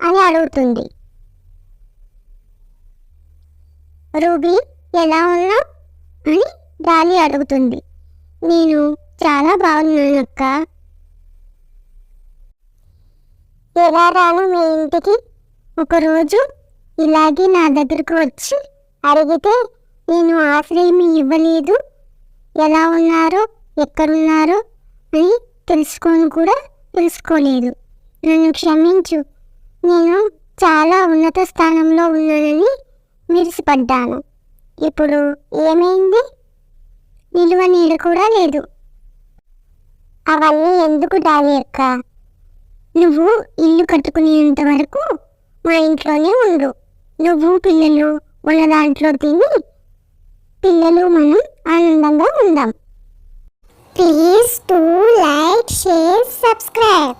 అని అడుగుతుంది. రూబీ ఎలా ఉన్నావు అని డాలీ అడుగుతుంది. నేను చాలా బాగున్నానక్క. ఎలా రాను మీ ఇంటికి? ఒకరోజు ఇలాగే నా దగ్గరకు వచ్చి అడిగితే నేను ఆశ్రయం ఇవ్వలేదు, ఎలా ఉన్నారో ఎక్కడున్నారో అని తెలుసుకోలేదు. నన్ను క్షమించు. నేను చాలా ఉన్నత స్థానంలో ఉన్నానని మిరిసిపడ్డాను. ఇప్పుడు ఏమైంది? నిలువ నీడ కూడా లేదు. అవన్నీ ఎందుకు డాలీ అక్క? నువ్వు ఇల్లు కట్టుకునేంత వరకు మా ఇంట్లోనే ఉండు. నువ్వు పిల్లలు ఉన్న దాంట్లో తిని పిల్లలు మనం ఆనందంగా ఉందాం. Please to like, share, subscribe.